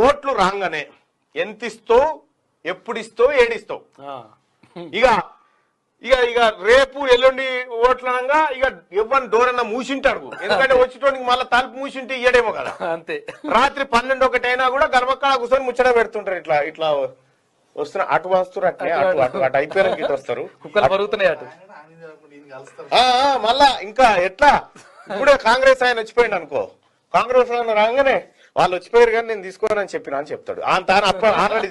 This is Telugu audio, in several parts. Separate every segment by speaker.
Speaker 1: ఓట్లు రాగానే ఎంత ఇస్తావు, ఎప్పుడు ఇస్తావు, ఏడిస్తావు. ఇక ఇక ఇక రేపు ఎల్లుండి ఓట్లనంగా ఇక ఎవరిని డోరన్నా మూసింటాడు. ఎందుకంటే వచ్చేటోనికి మళ్ళీ తలుపు మూసింటే ఇయ్యడేమో కదా. అంతే రాత్రి 12 అయినా కూడా గర్భకాడ కూర్చొని ముచ్చట పెడుతుంటారు. ఇట్లా ఇట్లా వస్తున్నా అటు వస్తారు, అట్నే అటు అటు అటు అయిపోయాక ఇటు వస్తారు, కుక్కలు పరుగుతున్నాయి అటు. మళ్ళా ఇంకా ఎట్లా ఇప్పుడే కాంగ్రెస్ ఆయన వచ్చిపోయింది అనుకో, కాంగ్రెస్ ఆయన రాగానే వాళ్ళు వచ్చిపోయారు కానీ నేను తీసుకోనని చెప్పినా అని చెప్తాడు. తాను ఆల్రెడీ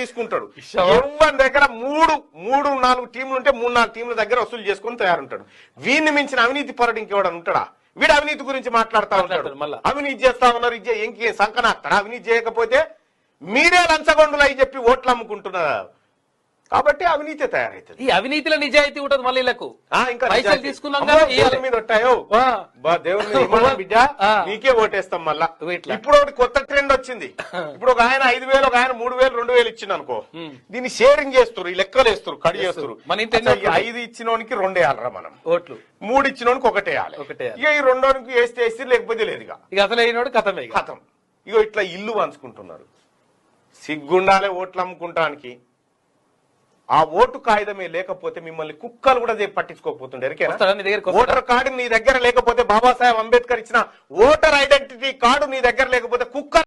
Speaker 1: తీసుకుంటాడు. ఎవరి దగ్గర మూడు 4 టీంలు ఉంటే 3-4 టీంల దగ్గర వసూలు చేసుకుని తయారుంటాడు. వీడిని మించిన అవినీతి పరుడు ఇంకెవడని ఉంటాడా? వీడు అవినీతి గురించి మాట్లాడుతూ ఉంటాడు. మళ్ళీ అవినీతి చేస్తా ఉన్నారు, ఇంకే సంకనాస్తాడు. అవినీతి చేయకపోతే మీరే లంచగొండులు అయి చెప్పి ఓట్లు అమ్ముకుంటున్నారు కాబట్టి అవినీతి తయారైతుంది. ఈ అవినీతిలో నిజాయితీ ఉంటుంది. మళ్ళీ పైసలు తీసుకున్నాం మీద ఉంటాయో దేవుని బిడ్డ నీకే ఓటేస్తాం. మళ్ళా ఇప్పుడు ఒకటి కొత్త ట్రెండ్ వచ్చింది. ఇప్పుడు ఒక ఆయన 5,000, ఒక ఆయన 3,000, 2,000 ఇచ్చింది అనుకో, దీన్ని షేరింగ్ చేస్తారు, ఈ లెక్కలు వేస్తారు, కడి చేస్తారు. 5 ఇచ్చినోనికి 2 వేయాలరా మనం ఓట్లు, 3 ఇచ్చినోనికి 1 వేయాలి. ఇక ఈ 2కి వేస్తే లేకపోతే లేదు. ఇక అసలు అయినోడు కథం. ఇక ఇట్లా ఇల్లు పంచుకుంటున్నారు. సిగ్గుండాలే ఓట్లు అమ్ముకుంటానికి. ఆ ఓటు కాగితమే లేకపోతే మిమ్మల్ని కుక్కలు కూడా పట్టించుకోకపోతుండే. ఓటర్ కార్డు నీ దగ్గర లేకపోతే, బాబాసాహెబ్ అంబేద్కర్ ఇచ్చిన ఓటర్ ఐడెంటిటీ కార్డు నీ దగ్గర లేకపోతే కుక్క